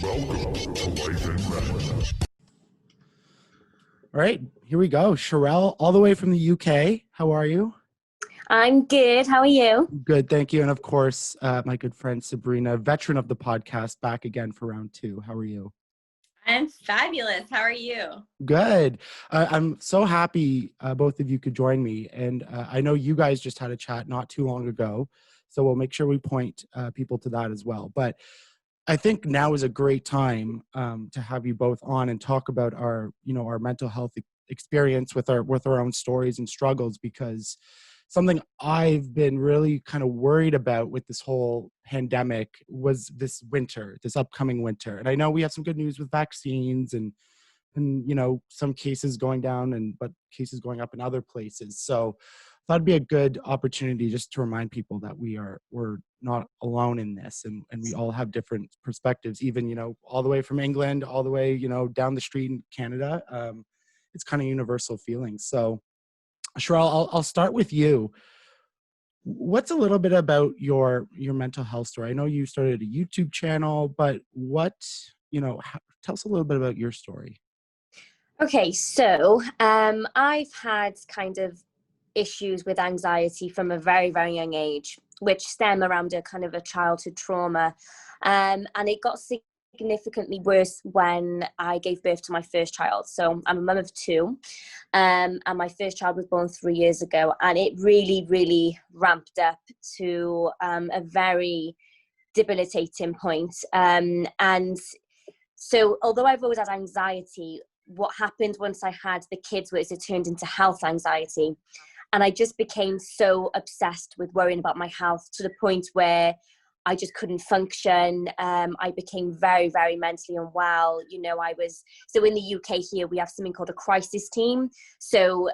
Welcome to Life in Red. All right, here we go. Cherelle, all the way from the UK. How are you? I'm good. How are you? Good, thank you. And of course, my good friend SabriNa, veteran of the podcast, back again for round two. How are you? I'm fabulous. How are you? Good. I'm so happy both of you could join me. And I know you guys just had a chat not too long ago, so we'll make sure we point people to that as well. But I think now is a great time to have you both on and talk about our mental health experience with our own stories and struggles, because something I've been really kind of worried about with this whole pandemic was this upcoming winter. And I know we have some good news with vaccines and some cases going down but cases going up in other places. So I thought it'd be a good opportunity just to remind people that we're not alone in this, and we all have different perspectives, even all the way from England all the way down the street in Canada. It's kind of universal feelings. So Cherelle, I'll start with you. What's a little bit about your mental health story? I know you started a YouTube channel, but tell us a little bit about your story. Okay, so I've had kind of issues with anxiety from a very, very young age, which stem around a kind of a childhood trauma. And it got significantly worse when I gave birth to my first child. So I'm a mum of two, and my first child was born 3 years ago. And it really, really ramped up to a very debilitating point. And so although I've always had anxiety, what happened once I had the kids was it turned into health anxiety. And I just became so obsessed with worrying about my health to the point where I just couldn't function. I became very, very mentally unwell. So in the UK here, we have something called a crisis team. So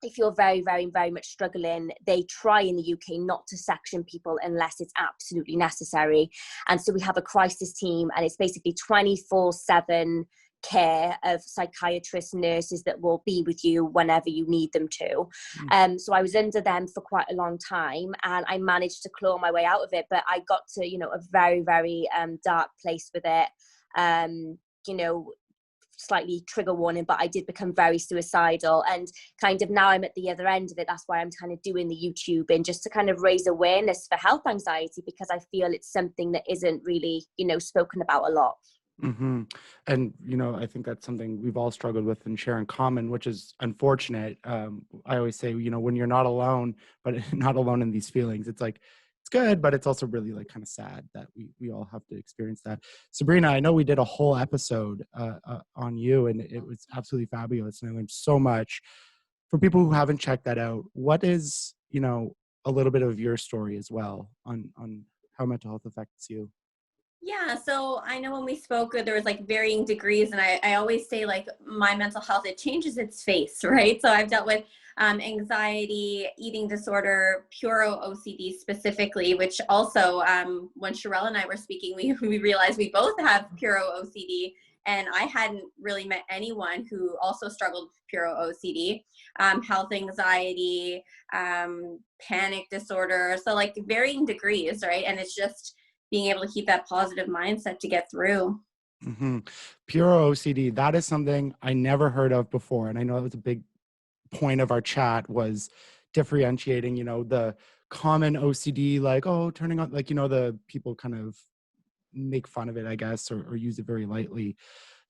if you're very, very, very much struggling, they try in the UK not to section people unless it's absolutely necessary. And so we have a crisis team, and it's basically 24/7 care of psychiatrists, nurses that will be with you whenever you need them to. So I was under them for quite a long time, and I managed to claw my way out of it. But I got to, a very, very dark place with it. Slightly trigger warning, but I did become very suicidal, and kind of now I'm at the other end of it. That's why I'm kind of doing the YouTube, and just to kind of raise awareness for health anxiety, because I feel it's something that isn't really, spoken about a lot. Mm-hmm. And, I think that's something we've all struggled with and share in common, which is unfortunate. I always say, when you're not alone, but not alone in these feelings, it's like, it's good, but it's also really like kind of sad that we all have to experience that. SabriNa, I know we did a whole episode on you, and it was absolutely fabulous. And I learned so much. For people who haven't checked that out, what is, a little bit of your story as well on how mental health affects you? Yeah, so I know when we spoke, there was like varying degrees, and I always say like my mental health, it changes its face, right? So I've dealt with anxiety, eating disorder, pure OCD specifically, which also when Cherelle and I were speaking, we realized we both have pure OCD, and I hadn't really met anyone who also struggled with pure OCD, health anxiety, panic disorder, so like varying degrees, right? And it's just being able to keep that positive mindset to get through. Mm-hmm. Pure OCD, that is something I never heard of before. And I know that was a big point of our chat, was differentiating, the common OCD, like, oh, turning on, like, the people kind of make fun of it, I guess, or use it very lightly.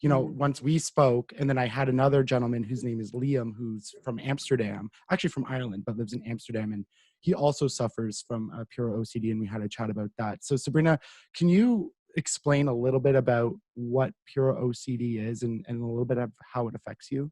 Once we spoke, and then I had another gentleman whose name is Liam, who's from Amsterdam, actually from Ireland, but lives in Amsterdam. And he also suffers from pure OCD, and we had a chat about that. So SabriNa, can you explain a little bit about what pure OCD is and a little bit of how it affects you?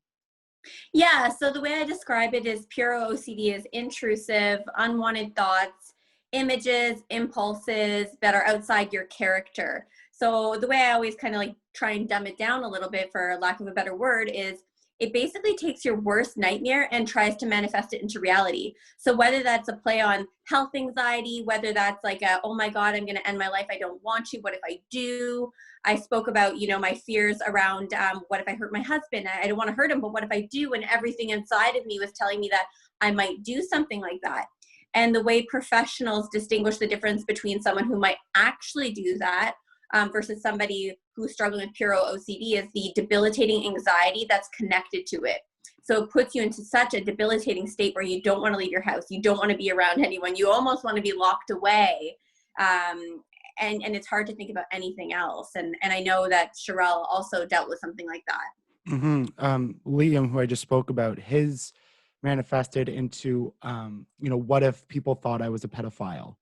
Yeah, so the way I describe it is pure OCD is intrusive, unwanted thoughts, images, impulses that are outside your character. So the way I always kind of like try and dumb it down a little bit, for lack of a better word, is it basically takes your worst nightmare and tries to manifest it into reality. So whether that's a play on health anxiety, whether that's like a, oh my God, I'm going to end my life, I don't want to, what if I do? I spoke about, my fears around what if I hurt my husband? I don't want to hurt him, but what if I do? And everything inside of me was telling me that I might do something like that. And the way professionals distinguish the difference between someone who might actually do that versus somebody who's struggling with pure OCD is the debilitating anxiety that's connected to it. So it puts you into such a debilitating state where you don't want to leave your house. You don't want to be around anyone. You almost want to be locked away. And it's hard to think about anything else. And I know that Cherelle also dealt with something like that. Liam, who I just spoke about, his manifested into, what if people thought I was a pedophile?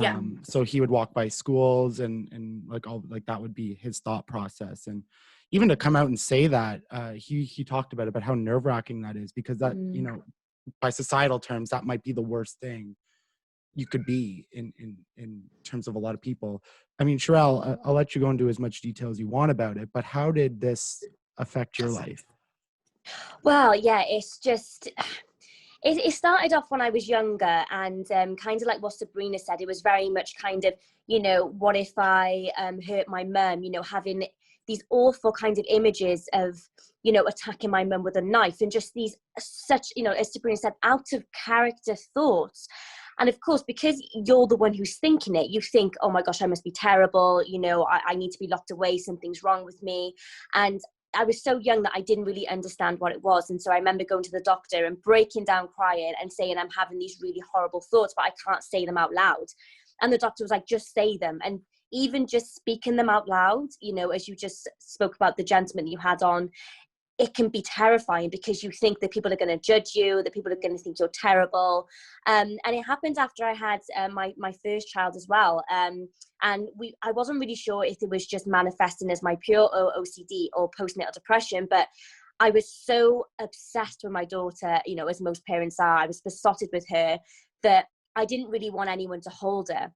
Yeah. So he would walk by schools and like that would be his thought process. And even to come out and say that, he talked about how nerve-wracking that is, because that, by societal terms, that might be the worst thing you could be in terms of a lot of people. I mean, Cherelle, I'll let you go into as much detail as you want about it, but how did this affect your life? Well, yeah, it's just, it started off when I was younger, and kind of like what SabriNa said, it was very much kind of, what if I hurt my mum, having these awful kind of images of, attacking my mum with a knife, and just these such, as SabriNa said, out of character thoughts. And of course, because you're the one who's thinking it, you think, oh my gosh, I must be terrible. I need to be locked away. Something's wrong with me. And I was so young that I didn't really understand what it was. And so I remember going to the doctor and breaking down crying and saying, I'm having these really horrible thoughts, but I can't say them out loud. And the doctor was like, just say them. And even just speaking them out loud, as you just spoke about the gentleman that you had on, it can be terrifying because you think that people are going to judge you, that people are going to think you're terrible. And it happened after I had my first child as well. And I wasn't really sure if it was just manifesting as my pure OCD or postnatal depression, but I was so obsessed with my daughter, as most parents are. I was besotted with her that I didn't really want anyone to hold her,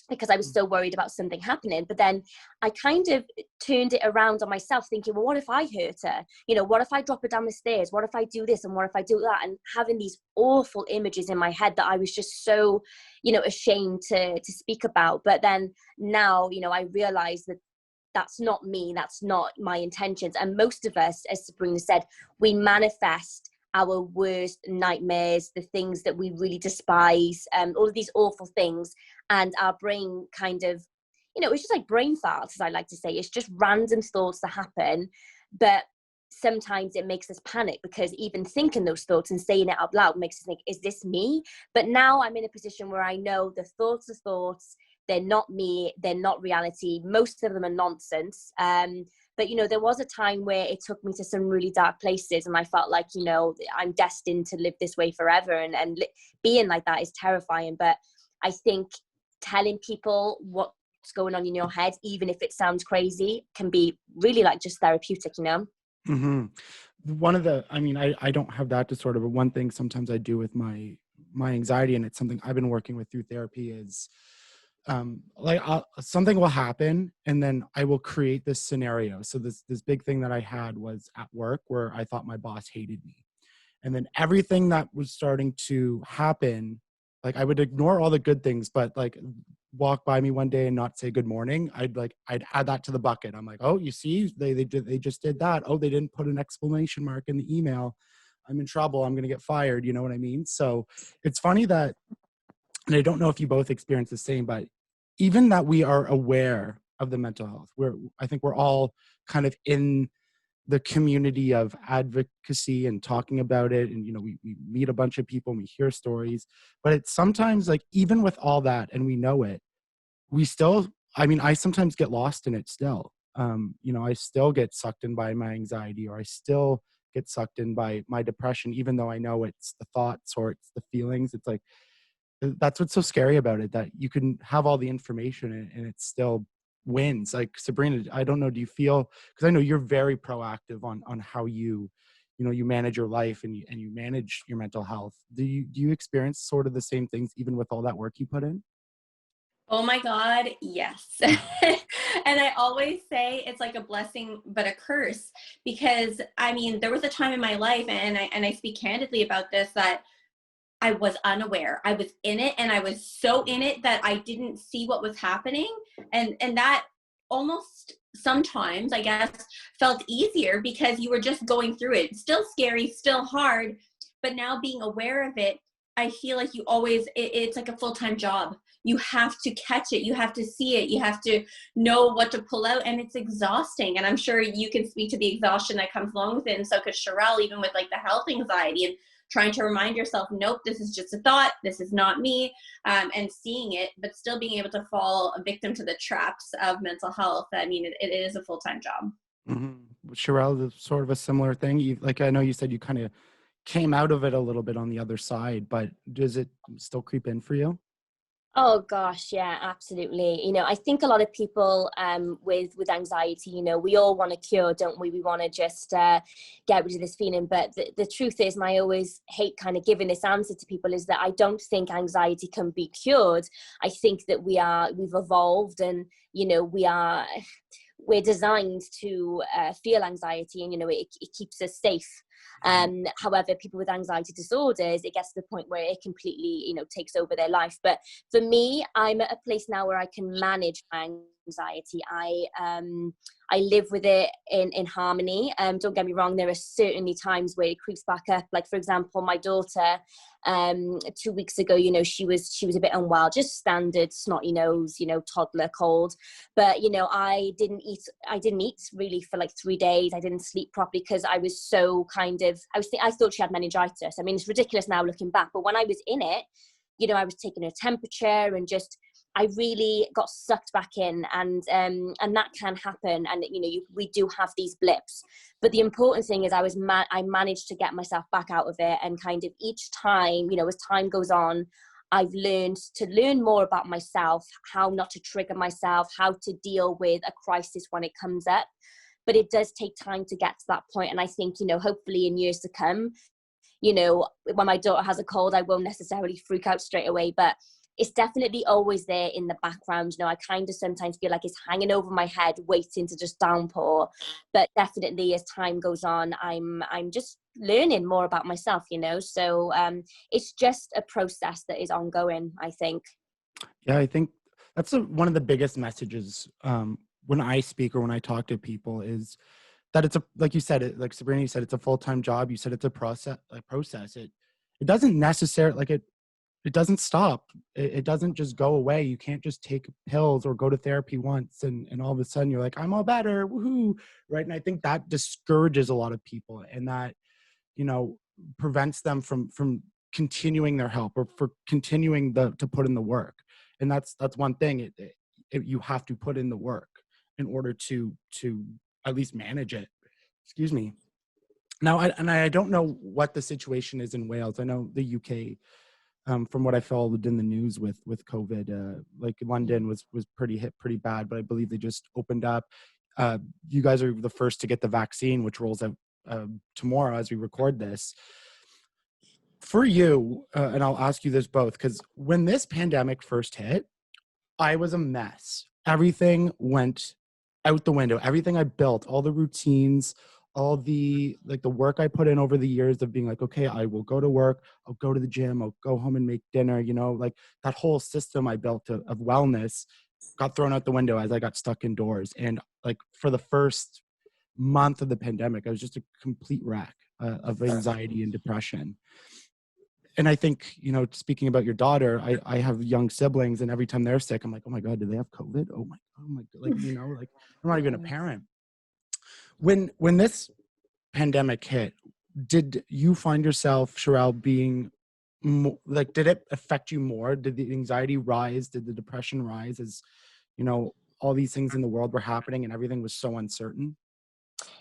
because I was so worried about something happening. But then I kind of turned it around on myself, thinking, well, what if I hurt her? What if I drop her down the stairs? What if I do this? And what if I do that? And having these awful images in my head that I was just so, ashamed to speak about. But then now, I realized that that's not me. That's not my intentions. And most of us, as SabriNa said, we manifest our worst nightmares, the things that we really despise, all of these awful things. And our brain kind of, it's just like brain farts, as I like to say. It's just random thoughts that happen. But sometimes it makes us panic, because even thinking those thoughts and saying it out loud makes us think, is this me? But now I'm in a position where I know the thoughts are thoughts. They're not me. They're not reality. Most of them are nonsense. But, there was a time where it took me to some really dark places, and I felt like, I'm destined to live this way forever. And being like that is terrifying. But I think telling people what's going on in your head, even if it sounds crazy, can be really like just therapeutic, Mm-hmm. One of the, I don't have that disorder, but one thing sometimes I do with my anxiety, and it's something I've been working with through therapy, is something will happen and then I will create this scenario. So this big thing that I had was at work where I thought my boss hated me. And then everything that was starting to happen, like I would ignore all the good things, but like walk by me one day and not say good morning, I'd add that to the bucket. I'm like, oh, you see, they just did that. Oh, they didn't put an exclamation mark in the email. I'm in trouble. I'm going to get fired. You know what I mean? So it's funny that, and I don't know if you both experience the same, but even that we are aware of the mental health, I think we're all kind of in the community of advocacy and talking about it. And, we meet a bunch of people and we hear stories, but it's sometimes like, even with all that, and we know it, we still, I sometimes get lost in it still. I still get sucked in by my anxiety, or I still get sucked in by my depression, even though I know it's the thoughts or it's the feelings. It's like, that's what's so scary about it, that you can have all the information and it still wins. Like SabriNa, I don't know, do you feel, because I know you're very proactive on how you manage your life and you manage your mental health. Do you experience sort of the same things even with all that work you put in? Oh my God, yes. And I always say it's like a blessing, but a curse, because there was a time in my life, and I speak candidly about this, that I was unaware. I was in it, and I was so in it that I didn't see what was happening. And that almost sometimes, I guess, felt easier because you were just going through it. Still scary, still hard, but now being aware of it, I feel like it's like a full-time job. you have to catch it, you have to see it, you have to know what to pull out, and it's exhausting. And I'm sure you can speak to the exhaustion that comes along with it, and so could Cherelle, even with like the health anxiety and trying to remind yourself, nope, this is just a thought, this is not me, and seeing it, but still being able to fall a victim to the traps of mental health. I mean, it is a full-time job. Mm-hmm. Cherelle, is sort of a similar thing. Like, I know you said you kind of came out of it a little bit on the other side, but does it still creep in for you? Oh gosh, yeah, absolutely. I think a lot of people with anxiety, we all want a cure, don't we? We want to just get rid of this feeling. But the truth is, and I always hate kind of giving this answer to people, is that I don't think anxiety can be cured. I think that we've evolved, and we're designed to feel anxiety, and it keeps us safe. However, people with anxiety disorders, it gets to the point where it completely takes over their life. But for me, I'm at a place now where I can manage my anxiety. I live with it in harmony. Don't get me wrong, there are certainly times where it creeps back up. Like, for example, my daughter 2 weeks ago, she was a bit unwell, just standard snotty nose, toddler cold. But I didn't eat really for like 3 days. I didn't sleep properly because I was so I thought she had meningitis. I mean, it's ridiculous now looking back, but when I was in it, I was taking her temperature, and just I really got sucked back in, and that can happen. And we do have these blips, but the important thing is I managed to get myself back out of it, and kind of each time, as time goes on, I've learned more about myself, how not to trigger myself, how to deal with a crisis when it comes up. But it does take time to get to that point, and I think hopefully in years to come, when my daughter has a cold, I won't necessarily freak out straight away, but it's definitely always there in the background. I kind of sometimes feel like it's hanging over my head, waiting to just downpour. But definitely as time goes on, I'm just learning more about myself, So it's just a process that is ongoing, I think. Yeah, I think that's one of the biggest messages when I speak or when I talk to people, is that it's like you said, like SabriNa, you said, it's a full-time job. You said it's a process. It doesn't necessarily it doesn't stop. It doesn't just go away. You can't just take pills or go to therapy once and all of a sudden you're like, I'm all better, woohoo, right? And I think that discourages a lot of people, and that, prevents them from continuing their help, or for continuing to put in the work. And that's one thing. You have to put in the work in order to at least manage it. Excuse me. Now, I don't know what the situation is in Wales. I know the UK, from what I followed in the news with COVID, like London was hit pretty bad, but I believe they just opened up. You guys are the first to get the vaccine, which rolls out tomorrow as we record this. For you, and I'll ask you this both, because when this pandemic first hit, I was a mess. Everything went out the window. Everything I built, all the routines, all the work I put in over the years of being like, okay, I will go to work, I'll go to the gym, I'll go home and make dinner, like that whole system I built of wellness got thrown out the window as I got stuck indoors. And like for the first month of the pandemic, I was just a complete wreck of anxiety and depression. And I think, speaking about your daughter, I have young siblings, and every time they're sick, I'm like, oh my God, do they have COVID? Oh my God, like, I'm not even a parent. When this pandemic hit, did you find yourself, Cherelle, being did it affect you more? Did the anxiety rise? Did the depression rise as, all these things in the world were happening and everything was so uncertain?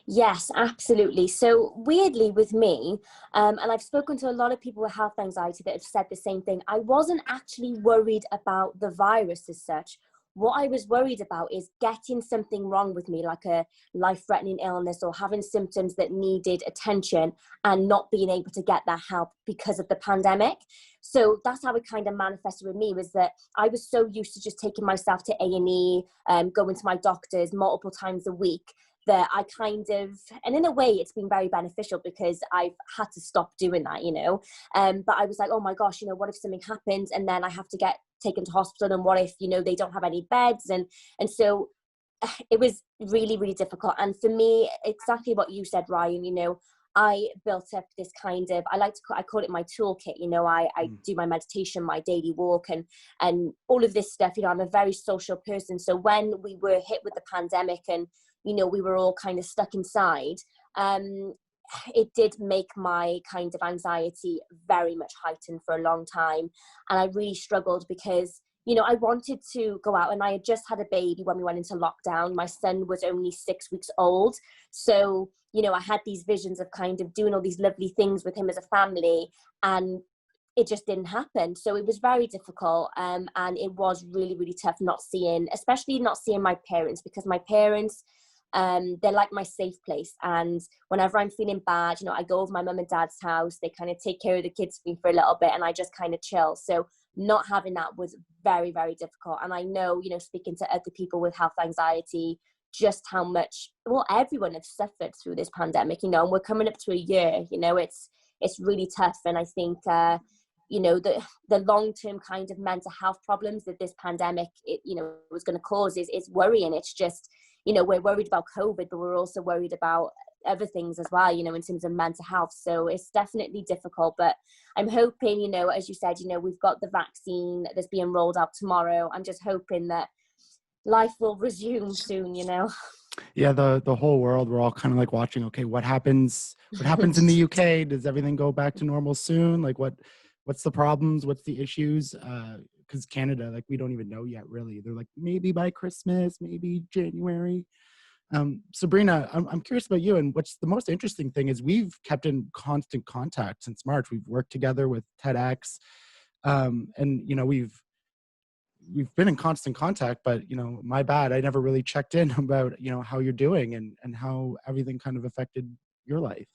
Yes, absolutely. So weirdly with me, and I've spoken to a lot of people with health anxiety that have said the same thing, I wasn't actually worried about the virus as such. What I was worried about is getting something wrong with me, like a life-threatening illness or having symptoms that needed attention and not being able to get that help because of the pandemic. So that's how it kind of manifested with me, was that I was so used to just taking myself to A&E, going to my doctors multiple times a week, that I kind of, and in a way it's been very beneficial because I've had to stop doing that, but I was like, oh my gosh, what if something happens and then I have to get taken to hospital, and what if, they don't have any beds, and so it was really, really difficult. And for me, exactly what you said, Ryan, I built up this kind of, I call it my toolkit. You know, I do my meditation, my daily walk, and all of this stuff. You know, I'm a very social person. So when we were hit with the pandemic and, you know, we were all kind of stuck inside, it did make my kind of anxiety very much heightened for a long time. And I really struggled because, you know, I wanted to go out, and I had just had a baby when we went into lockdown. My son was only 6 weeks old. So, you know, I had these visions of kind of doing all these lovely things with him as a family, and it just didn't happen. So it was very difficult. And it was really, really tough especially not seeing my parents, because my parents, they're like my safe place. And whenever I'm feeling bad, you know, I go over my mum and dad's house. They kind of take care of the kids for me for a little bit, and I just kind of chill. So not having that was very, very difficult. And I know, you know, speaking to other people with health anxiety, just how much, well, everyone has suffered through this pandemic, you know, and we're coming up to a year, you know, it's really tough. And I think, you know, the long-term kind of mental health problems that this pandemic, you know, was going to cause is worrying. It's just, you know, we're worried about COVID, but we're also worried about other things as well, you know, in terms of mental health. So it's definitely difficult, but I'm hoping, you know, as you said, you know, we've got the vaccine that's being rolled out tomorrow. I'm just hoping that life will resume soon, you know. Yeah, the whole world, we're all kind of like watching, okay, what happens in the UK? Does everything go back to normal soon? Like what's the problems? What's the issues? Because Canada, like, we don't even know yet, really. They're like, maybe by Christmas, maybe January. SabriNa, I'm curious about you, and what's the most interesting thing is we've kept in constant contact since March. We've worked together with TEDx, and, you know, we've been in constant contact, but, you know, my bad, I never really checked in about, you know, how you're doing and how everything kind of affected your life.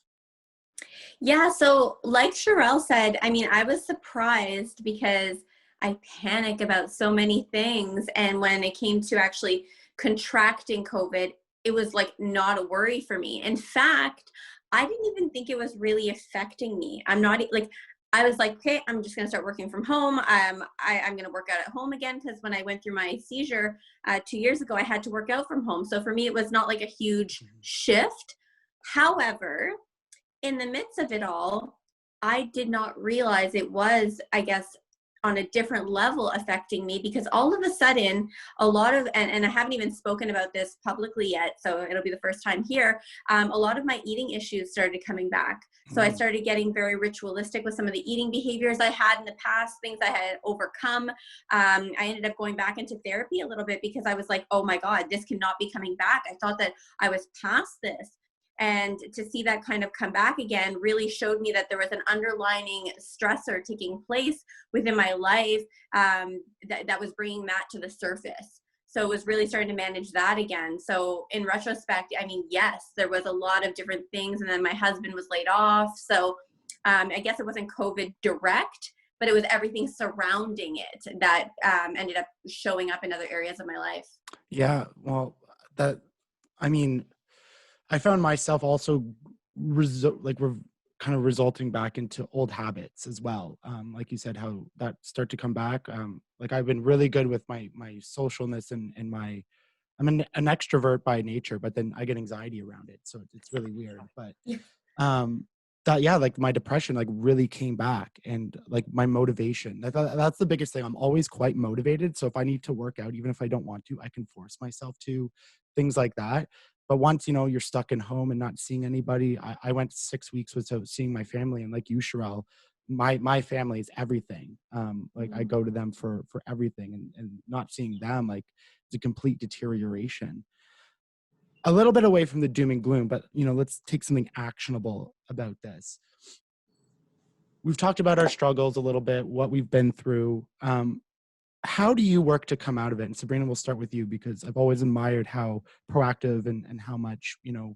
Yeah, so like Cherelle said, I mean, I was surprised because I panic about so many things. And when it came to actually contracting COVID, it was like not a worry for me. In fact, I didn't even think it was really affecting me. I was like, okay, I'm just going to start working from home. I'm going to work out at home again, because when I went through my seizure 2 years ago, I had to work out from home. So for me, it was not like a huge shift. However, in the midst of it all, I did not realize it was, I guess, on a different level affecting me, because all of a sudden a lot of, and I haven't even spoken about this publicly yet, so it'll be the first time here, a lot of my eating issues started coming back. So I started getting very ritualistic with some of the eating behaviors I had in the past, things I had overcome. I ended up going back into therapy a little bit, because I was like, oh my God, this cannot be coming back. I thought that I was past this. And to see that kind of come back again really showed me that there was an underlying stressor taking place within my life that was bringing that to the surface. So it was really starting to manage that again. So in retrospect, I mean, yes, there was a lot of different things. And then my husband was laid off. So I guess it wasn't COVID direct, but it was everything surrounding it that ended up showing up in other areas of my life. Yeah, well, I found myself also kind of resulting back into old habits as well. Like you said, how that start to come back. Like, I've been really good with my socialness and I'm an extrovert by nature, but then I get anxiety around it. So it's really weird. But like my depression like really came back, and like my motivation, that's the biggest thing. I'm always quite motivated. So if I need to work out, even if I don't want to, I can force myself to, things like that. But once, you know, you're stuck in home and not seeing anybody, I went 6 weeks without seeing my family. And like you, Cherelle, my family is everything. Like, I go to them for everything, and not seeing them, like, it's a complete deterioration. A little bit away from the doom and gloom, but, you know, let's take something actionable about this. We've talked about our struggles a little bit, what we've been through. How do you work to come out of it? And SabriNa, we'll start with you, because I've always admired how proactive and how much, you know,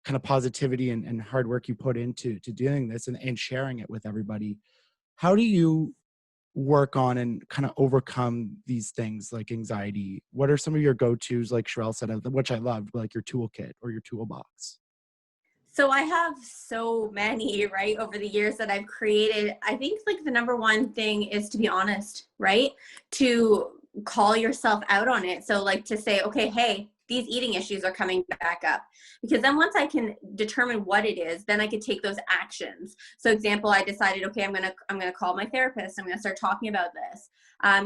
kind of positivity and hard work you put into doing this and sharing it with everybody. How do you work on and kind of overcome these things like anxiety? What are some of your go-tos, like Cherelle said, which I loved, like your toolkit or your toolbox? So I have so many, right, over the years that I've created. I think like the number one thing is to be honest, right? To call yourself out on it. So like to say, okay, hey, these eating issues are coming back up. Because then once I can determine what it is, then I could take those actions. So example, I decided, okay, I'm gonna call my therapist. I'm gonna start talking about this.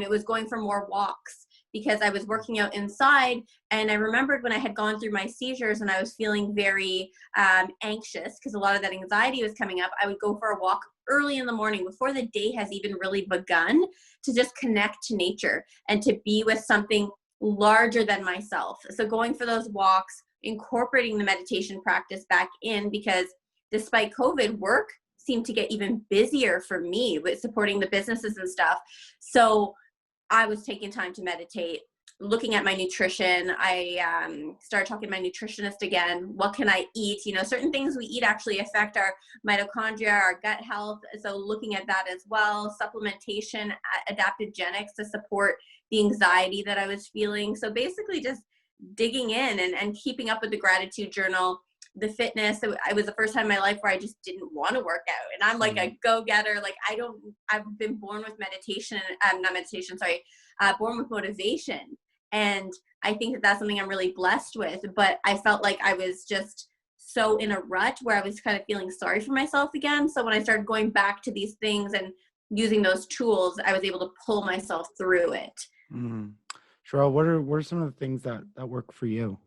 It was going for more walks because I was working out inside, and I remembered when I had gone through my seizures and I was feeling very anxious because a lot of that anxiety was coming up. I would go for a walk early in the morning before the day has even really begun, to just connect to nature and to be with something larger than myself. So going for those walks, incorporating the meditation practice back in, because despite COVID, work seemed to get even busier for me with supporting the businesses and stuff. So I was taking time to meditate, looking at my nutrition. I started talking to my nutritionist again. What can I eat? You know, certain things we eat actually affect our mitochondria, our gut health. So looking at that as well, supplementation, Adaptogenics to support the anxiety that I was feeling. So basically just digging in and keeping up with the gratitude journal, the fitness. It was the first time in my life where I just didn't want to work out. And I'm like a go-getter. Like I've been born with meditation, not meditation, sorry, born with motivation. And I think that that's something I'm really blessed with. But I felt like I was just so in a rut where I was kind of feeling sorry for myself again. So when I started going back to these things and using those tools, I was able to pull myself through it. Cherelle, what are some of the things that work for you?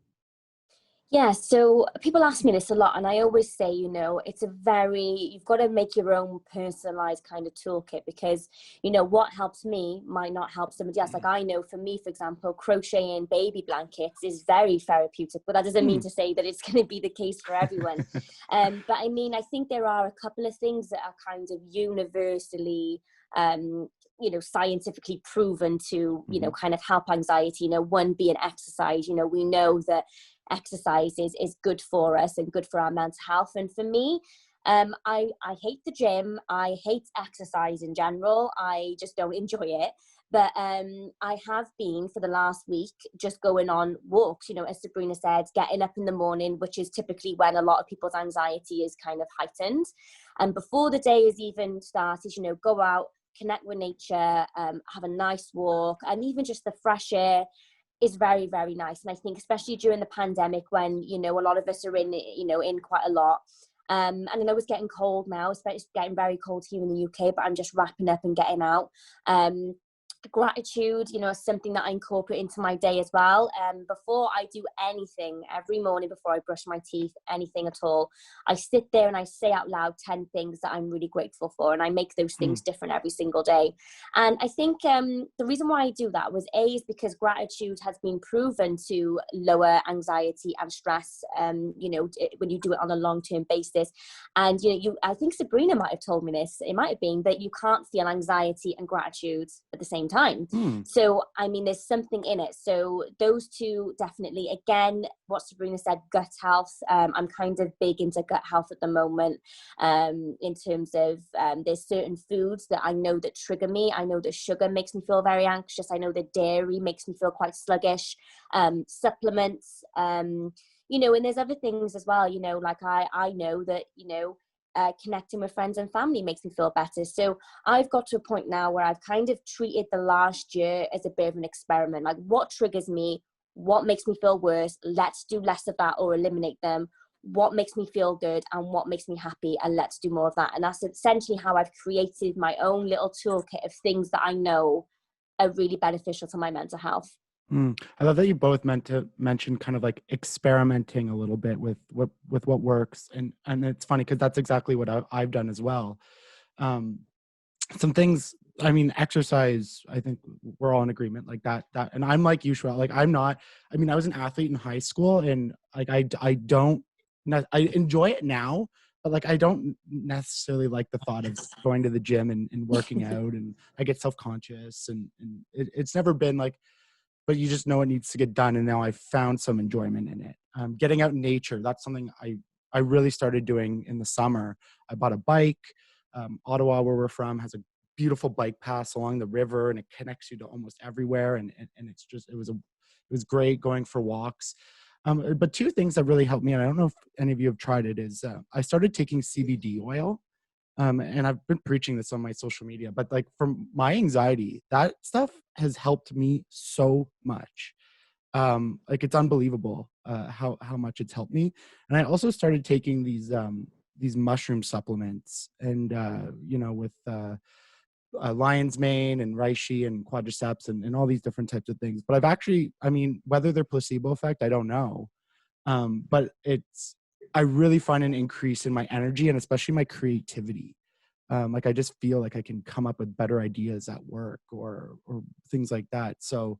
Yeah, so people ask me this a lot, and I always say, you know, you've got to make your own personalized kind of toolkit, because, you know, what helps me might not help somebody else. Like I know for me, for example, crocheting baby blankets is very therapeutic, but that doesn't mean to say that it's going to be the case for everyone. But I mean, I think there are a couple of things that are kind of universally you know, scientifically proven to, you know, kind of help anxiety. You know, one being exercise. You know, we know that exercise is good for us and good for our mental health. And for me, I hate the gym. I hate exercise in general. I just don't enjoy it. But I have been for the last week just going on walks, you know, as SabriNa said, getting up in the morning, which is typically when a lot of people's anxiety is kind of heightened. And before the day is even started, you know, go out, connect with nature, have a nice walk, and even just the fresh air is very, very nice. And I think especially during the pandemic, when, you know, a lot of us are in, you know, in quite a lot. And I know it's getting cold now, especially it's getting very cold here in the UK, but I'm just wrapping up and getting out. Gratitude, you know, is something that I incorporate into my day as well. Before I do anything, every morning before I brush my teeth, anything at all, I sit there and I say out loud 10 things that I'm really grateful for, and I make those things different every single day. And I think the reason why I do that is because gratitude has been proven to lower anxiety and stress, you know, when you do it on a long-term basis. And, you know, I think SabriNa might have told me this, it might have been that you can't feel anxiety and gratitude at the same time. So, I mean, there's something in it. So those two definitely, again, what SabriNa said, gut health. I'm kind of big into gut health at the moment, in terms of there's certain foods that I know that trigger me. I know that sugar makes me feel very anxious. I know that dairy makes me feel quite sluggish. Supplements, you know, and there's other things as well, you know, like I know that, you know, connecting with friends and family makes me feel better. So I've got to a point now where I've kind of treated the last year as a bit of an experiment. Like, what triggers me? What makes me feel worse? Let's do less of that or eliminate them. What makes me feel good and what makes me happy, and let's do more of that. And that's essentially how I've created my own little toolkit of things that I know are really beneficial to my mental health. I love that you both mention kind of like experimenting a little bit with what works, and it's funny because that's exactly what I've done as well. Some things, I mean, exercise, I think we're all in agreement like that, and I'm like you, Cherelle, like I was an athlete in high school, and like I enjoy it now, but like I don't necessarily like the thought of going to the gym and working out, and I get self-conscious, and it's never been like, but you just know it needs to get done. And now I've found some enjoyment in it. Getting out in nature, that's something I really started doing in the summer. I bought a bike. Ottawa, where we're from, has a beautiful bike path along the river, and it connects you to almost everywhere. And it's just, it was great going for walks. But two things that really helped me, and I don't know if any of you have tried it, is I started taking CBD oil. And I've been preaching this on my social media, but like for my anxiety, that stuff has helped me so much. Like it's unbelievable how much it's helped me. And I also started taking these mushroom supplements, and you know, with lion's mane and reishi and quadriceps and all these different types of things. But I've actually, I mean, whether they're placebo effect, I don't know. But I really find an increase in my energy and especially my creativity. Like I just feel like I can come up with better ideas at work or things like that. So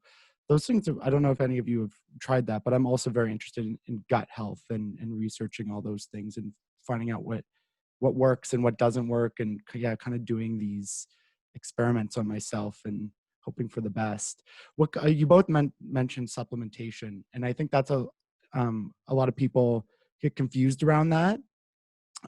those things, I don't know if any of you have tried that, but I'm also very interested in gut health and researching all those things and finding out what works and what doesn't work. And yeah, kind of doing these experiments on myself and hoping for the best. What you both mentioned supplementation. And I think that's a lot of people get confused around that.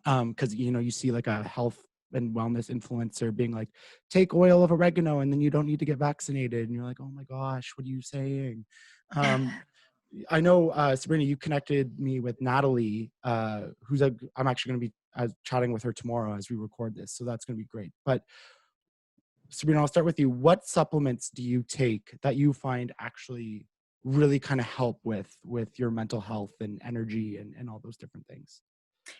Cause you know, you see like a health and wellness influencer being like, take oil of oregano and then you don't need to get vaccinated. And you're like, oh my gosh, what are you saying? I know, SabriNa, you connected me with Natalie, I'm actually going to be chatting with her tomorrow as we record this. So that's going to be great. But SabriNa, I'll start with you. What supplements do you take that you find actually really kind of help with your mental health and energy and all those different things?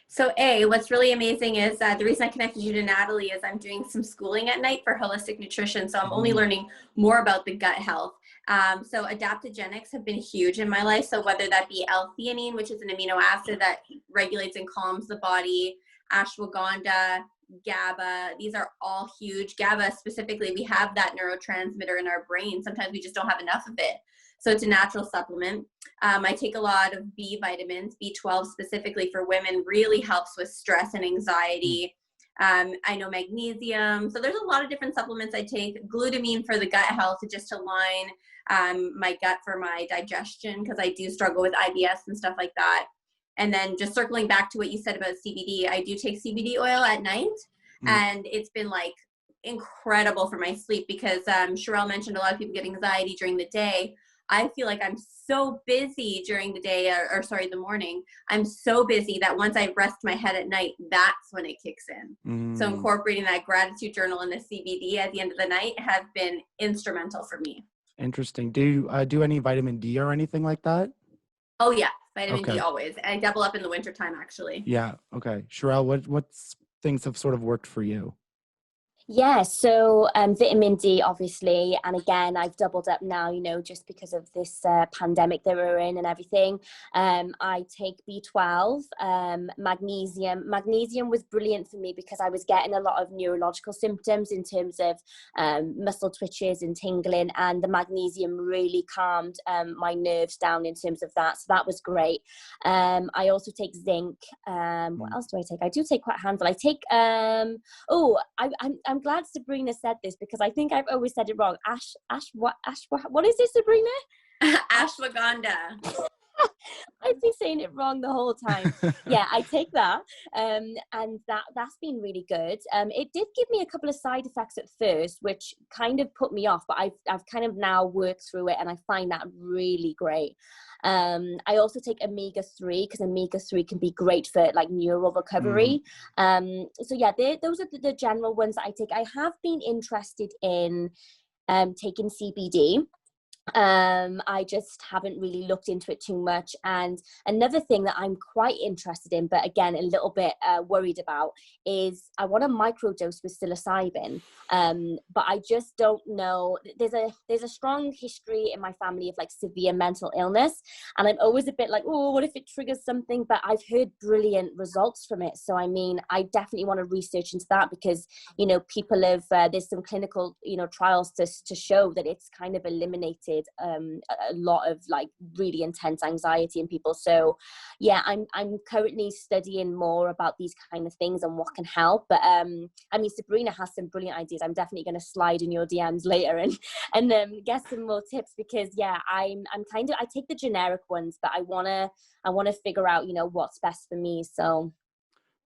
So what's really amazing is the reason I connected you to Natalie is I'm doing some schooling at night for holistic nutrition. So I'm only learning more about the gut health. So adaptogenics have been huge in my life. So whether that be L-theanine, which is an amino acid that regulates and calms the body, ashwagandha, GABA, these are all huge. GABA specifically, we have that neurotransmitter in our brain. Sometimes we just don't have enough of it. So it's a natural supplement. I take a lot of B vitamins. B12 specifically for women really helps with stress and anxiety. I know magnesium. So there's a lot of different supplements I take. Glutamine for the gut health, just to line my gut for my digestion, because I do struggle with IBS and stuff like that. And then just circling back to what you said about CBD, I do take CBD oil at night. And it's been like incredible for my sleep, because Cherelle mentioned a lot of people get anxiety during the day. I feel like I'm so busy during the day, the morning. I'm so busy that once I rest my head at night, that's when it kicks in. So incorporating that gratitude journal and the CBD at the end of the night have been instrumental for me. Interesting. Do you do any vitamin D or anything like that? Oh yeah, vitamin D always. I double up in the wintertime actually. Yeah. Okay. Cherelle, what things have sort of worked for you? Yeah, so vitamin D, obviously, and again, I've doubled up now, you know, just because of this pandemic that we're in and everything. I take B12, magnesium. Magnesium was brilliant for me because I was getting a lot of neurological symptoms in terms of muscle twitches and tingling, and the magnesium really calmed my nerves down in terms of that. So that was great. I also take zinc. What else do I take? I do take quite a handful. I take, I'm glad SabriNa said this because I think I've always said it wrong. What is it, SabriNa? Ashwagandha. I've been saying it wrong the whole time. Yeah, I take that, and that's been really good. It did give me a couple of side effects at first, which kind of put me off, but I've kind of now worked through it, and I find that really great. I also take omega-3 because omega-3 can be great for like neural recovery. So yeah, those are the general ones that I take. I have been interested in taking CBD. I just haven't really looked into it too much. And another thing that I'm quite interested in, but again, a little bit worried about, is I want to microdose with psilocybin. But I just don't know. There's a strong history in my family of like severe mental illness. And I'm always a bit like, oh, what if it triggers something? But I've heard brilliant results from it. So, I mean, I definitely want to research into that because, you know, people have, there's some clinical, you know, trials to show that it's kind of eliminated a lot of like really intense anxiety in people. So yeah, I'm currently studying more about these kind of things and what can help. But I mean, SabriNa has some brilliant ideas. I'm definitely going to slide in your DMs later and get some more tips because yeah, I take the generic ones, but I want to figure out, you know, what's best for me. So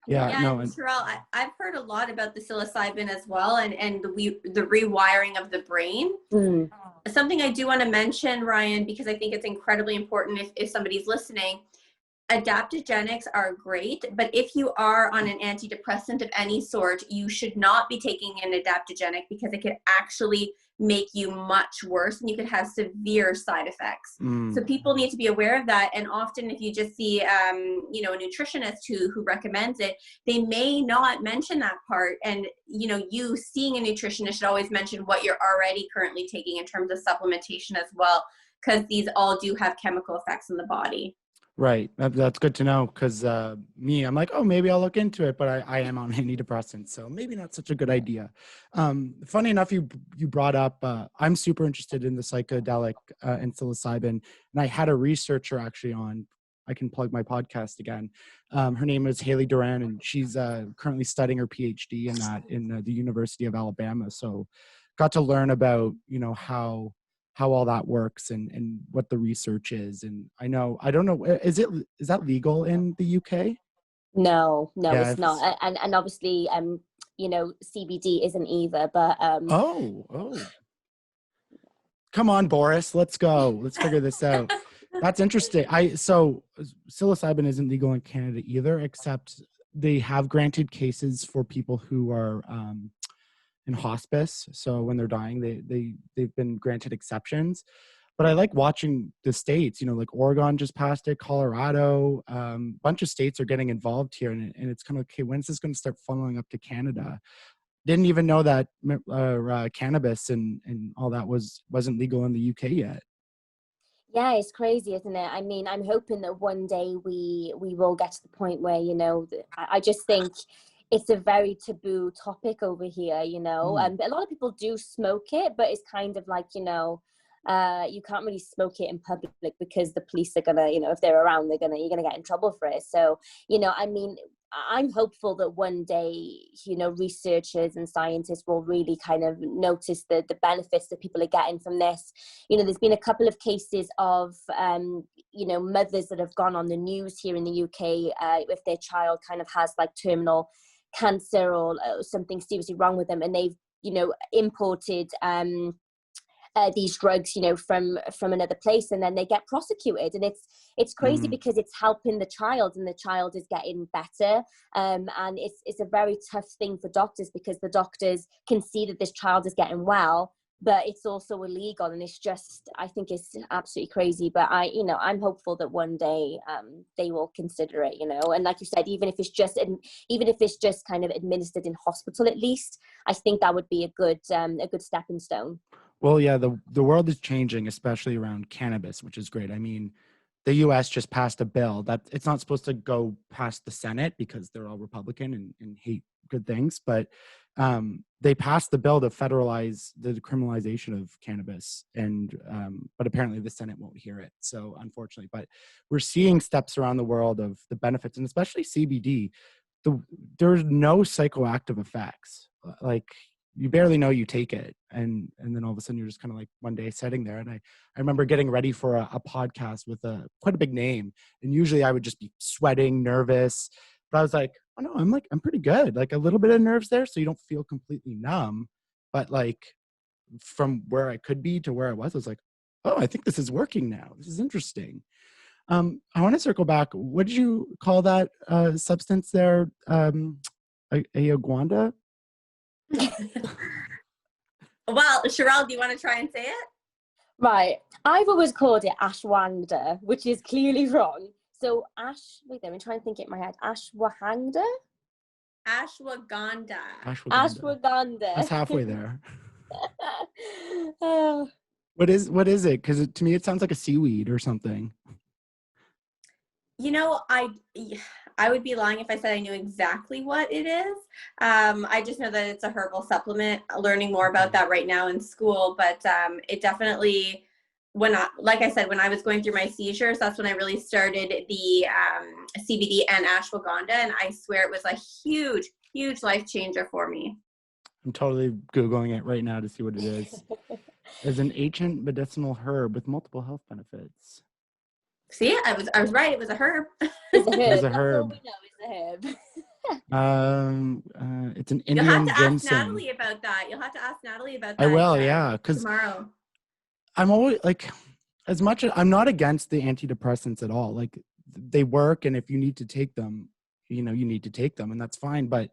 yeah, no, and Cherelle, I've heard a lot about the psilocybin as well, and the rewiring of the brain. Something I do want to mention, Ryan, because I think it's incredibly important if somebody's listening. Adaptogenics are great, but if you are on an antidepressant of any sort, you should not be taking an adaptogenic because it could actually make you much worse, and you could have severe side effects. So people need to be aware of that. And often if you just see, you know, a nutritionist who recommends it, they may not mention that part. And, you know, you seeing a nutritionist should always mention what you're already currently taking in terms of supplementation as well, because these all do have chemical effects in the body. Right. That's good to know, because I'm like, oh, maybe I'll look into it, but I am on antidepressants, so maybe not such a good idea. Funny enough, you brought up, I'm super interested in the psychedelic and psilocybin, and I had a researcher actually on. I can plug my podcast again. Her name is Haley Duran, and she's currently studying her PhD in that in the University of Alabama. So got to learn about, you know, how all that works and what the research is. And I don't know, is that legal in the UK? No, Yeah, it's not. And obviously, you know, CBD isn't either, but oh, come on, Boris, let's go. Let's figure this out. That's interesting. So psilocybin isn't legal in Canada either, except they have granted cases for people who are in hospice. So when they're dying, they've been granted exceptions. But I like watching the states, you know, like Oregon just passed it, Colorado, a bunch of states are getting involved here. And it's kind of, okay, when's this going to start funneling up to Canada? Didn't even know that cannabis and all that wasn't legal in the UK yet. yeah, it's crazy, isn't it? I mean, I'm hoping that one day we will get to the point where, you know, I just think it's a very taboo topic over here, you know. A lot of people do smoke it, but it's kind of like, you know, you can't really smoke it in public because the police are gonna, you know, if they're around, you're gonna get in trouble for it. So, you know, I mean, I'm hopeful that one day, you know, researchers and scientists will really kind of notice the benefits that people are getting from this. You know, there's been a couple of cases of, you know, mothers that have gone on the news here in the UK if their child kind of has like terminal cancer or something seriously wrong with them, and they've, you know, imported these drugs, you know, from another place, and then they get prosecuted. And it's crazy because it's helping the child, and the child is getting better. And it's a very tough thing for doctors, because the doctors can see that this child is getting well, but it's also illegal. And it's just, I think it's absolutely crazy. But I'm hopeful that one day they will consider it, you know. And like you said, even if it's just kind of administered in hospital, at least, I think that would be a good stepping stone. Well, yeah, the world is changing, especially around cannabis, which is great. I mean, the U.S. just passed a bill that it's not supposed to go past the Senate because they're all Republican and hate good things, but they passed the bill to federalize the decriminalization of cannabis, and but apparently the Senate won't hear it. So unfortunately, but we're seeing steps around the world of the benefits, and especially CBD. There's no psychoactive effects. Like, you barely know you take it, and then all of a sudden you're just kind of like one day sitting there. And I remember getting ready for a podcast with quite a big name, and usually I would just be sweating, nervous, but I was like, oh no, I'm pretty good. Like, a little bit of nerves there, so you don't feel completely numb, but like from where I could be to where I was like, oh, I think this is working now. This is interesting. I want to circle back. What did you call that substance there? Ayahuasca? Well, Cherelle, do you want to try and say it? Right. I've always called it ashwagandha, which is clearly wrong. So wait there, I'm trying to think it in my head. Ashwagandha? Ashwagandha. Ashwagandha. That's halfway there. Oh. What is it? Because to me, it sounds like a seaweed or something. You know, I would be lying if I said I knew exactly what it is. I just know that it's a herbal supplement. Learning more about that right now in school, but it definitely, like I said, when I was going through my seizures, that's when I really started the CBD and ashwagandha, and I swear it was a huge, huge life changer for me. I'm totally Googling it right now to see what it is. It's an ancient medicinal herb with multiple health benefits. See, I was right. It was a herb. It's a herb. It's a That's herb. all we know is a herb. It's an You'll Indian have to ginseng. ask Natalie about that. You'll have to ask Natalie about that. I will, yeah, because tomorrow. I'm always like, as much as I'm not against the antidepressants at all. Like, they work, and if you need to take them, you know, you need to take them, and that's fine. But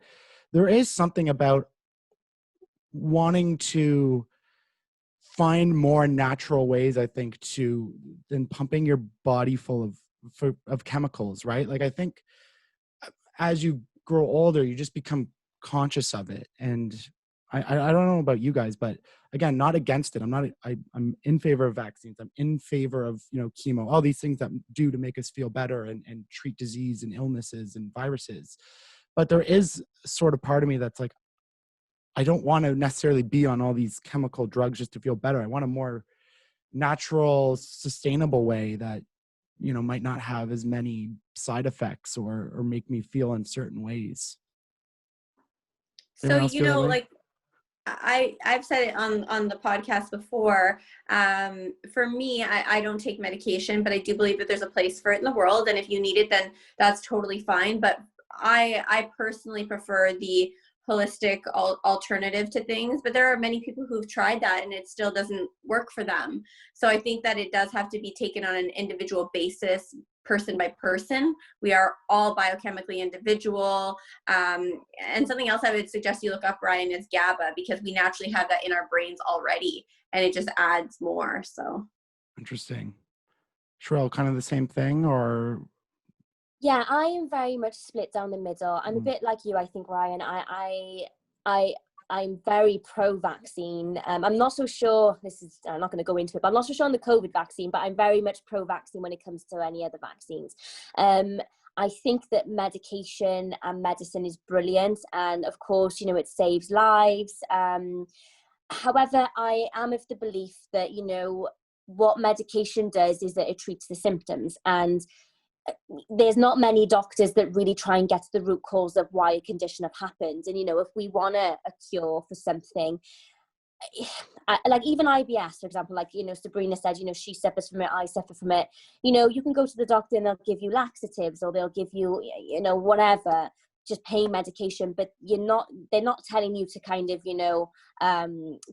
there is something about wanting to find more natural ways, I think, than pumping your body full of chemicals, right? Like, I think as you grow older, you just become conscious of it. And I don't know about you guys, but again, not against it. I'm in favor of vaccines. I'm in favor of, chemo, all these things that do to make us feel better and treat disease and illnesses and viruses. But there is sort of part of me that's like, I don't want to necessarily be on all these chemical drugs just to feel better. I want a more natural, sustainable way that, might not have as many side effects or make me feel in certain ways. So, Anyone else feel that way? like I've said it on the podcast before. For me, I don't take medication, but I do believe that there's a place for it in the world. And if you need it, then that's totally fine. But I personally prefer the holistic alternative to things, but there are many people who've tried that and it still doesn't work for them. So I think that it does have to be taken on an individual basis, person by person. We are all biochemically individual. And something else I would suggest you look up, Ryan, is GABA, because we naturally have that in our brains already and it just adds more. So interesting. Cherelle, kind of the same thing, or? Yeah, I am very much split down the middle. I'm a bit like you, I think, Ryan. I'm very pro-vaccine. I'm not so sure, I'm not going to go into it, but I'm not so sure on the COVID vaccine, but I'm very much pro-vaccine when it comes to any other vaccines. I think that medication and medicine is brilliant. And of course, it saves lives. However, I am of the belief that, what medication does is that it treats the symptoms. And there's not many doctors that really try and get to the root cause of why a condition have happened. And, if we want a cure for something, like even IBS, for example, like, SabriNa said, she suffers from it, I suffer from it. You can go to the doctor and they'll give you laxatives or they'll give you, whatever, just pain medication, but they're not telling you to kind of,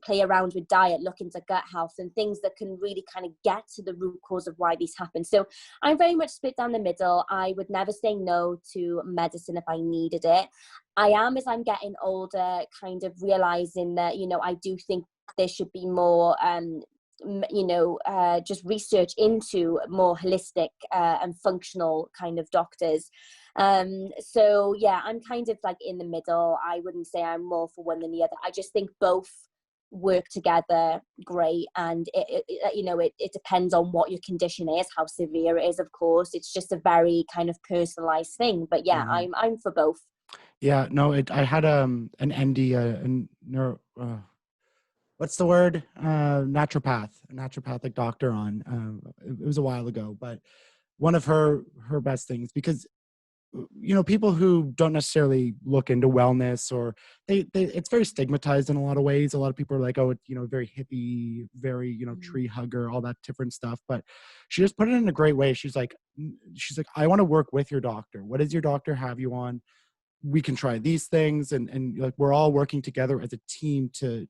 play around with diet, look into gut health and things that can really kind of get to the root cause of why these happen. So I'm very much split down the middle. I would never say no to medicine if I needed it. I am, as I'm getting older, kind of realizing that, I do think there should be more, just research into more holistic and functional kind of doctors. So yeah, I'm kind of like in the middle. I wouldn't say I'm more for one than the other. I just think both work together great, and it depends on what your condition is, how severe it is. Of course, it's just a very kind of personalized thing. But yeah, I'm for both. Yeah, no, I had an ND, what's the word? A naturopathic doctor on. It was a while ago, but one of her best things, because people who don't necessarily look into wellness, or it's very stigmatized in a lot of ways. A lot of people are like, oh, it's, very hippie, very, tree hugger, all that different stuff. But she just put it in a great way. She's like, I want to work with your doctor. What does your doctor have you on? We can try these things. And like, we're all working together as a team to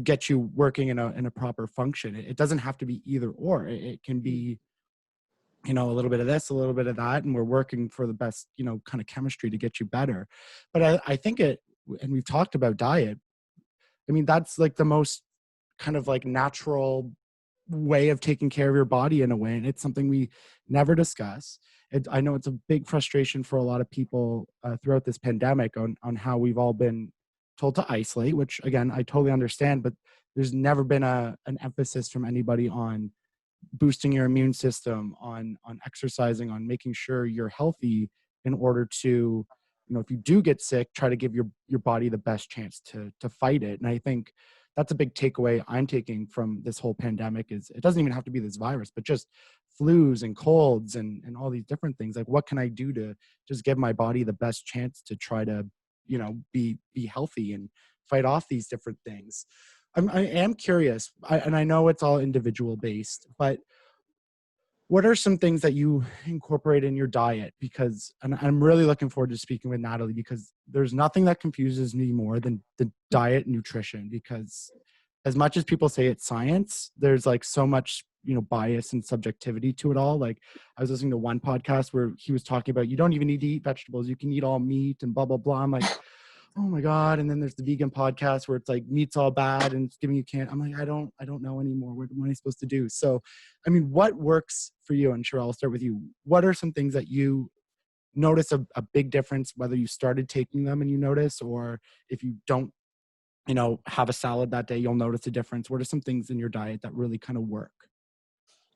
get you working in a proper function. It doesn't have to be either or. It can be, a little bit of this, a little bit of that, and we're working for the best, kind of chemistry to get you better. But I think and we've talked about diet. I mean, that's like the most kind of like natural way of taking care of your body in a way. And it's something we never discuss. I know it's a big frustration for a lot of people throughout this pandemic on how we've all been told to isolate, which again, I totally understand, but there's never been an emphasis from anybody on boosting your immune system, on exercising, on making sure you're healthy in order to, if you do get sick, try to give your body the best chance to fight it. And I think that's a big takeaway I'm taking from this whole pandemic is it doesn't even have to be this virus, but just flus and colds and all these different things. Like, what can I do to just give my body the best chance to try to, be healthy and fight off these different things? I am curious, and I know it's all individual based, but what are some things that you incorporate in your diet? Because, and I'm really looking forward to speaking with Natalie, because there's nothing that confuses me more than the diet and nutrition, because as much as people say it's science, there's like so much, bias and subjectivity to it all. Like, I was listening to one podcast where he was talking about, you don't even need to eat vegetables. You can eat all meat and blah, blah, blah. I'm like, oh my God. And then there's the vegan podcast where it's like meat's all bad and it's giving you can't. I'm like, I don't know anymore. What am I supposed to do? So, I mean, what works for you? And Cherelle, I'll start with you. What are some things that you notice a big difference, whether you started taking them and you notice, or if you don't, have a salad that day, you'll notice a difference? What are some things in your diet that really kind of work?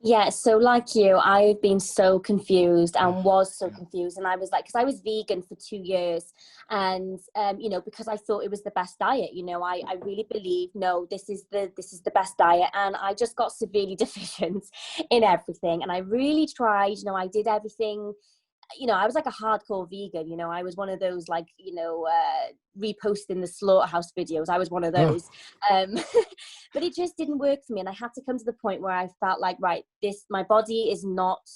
Yeah, so like you, I've been so confused and was so confused. And I was like, because I was vegan for 2 years and, because I thought it was the best diet, I really believe, no, this is the best diet. And I just got severely deficient in everything. And I really tried, I did everything. I was like a hardcore vegan, I was one of those like, reposting the slaughterhouse videos. I was one of those. But it just didn't work for me. And I had to come to the point where I felt like, right, my body is not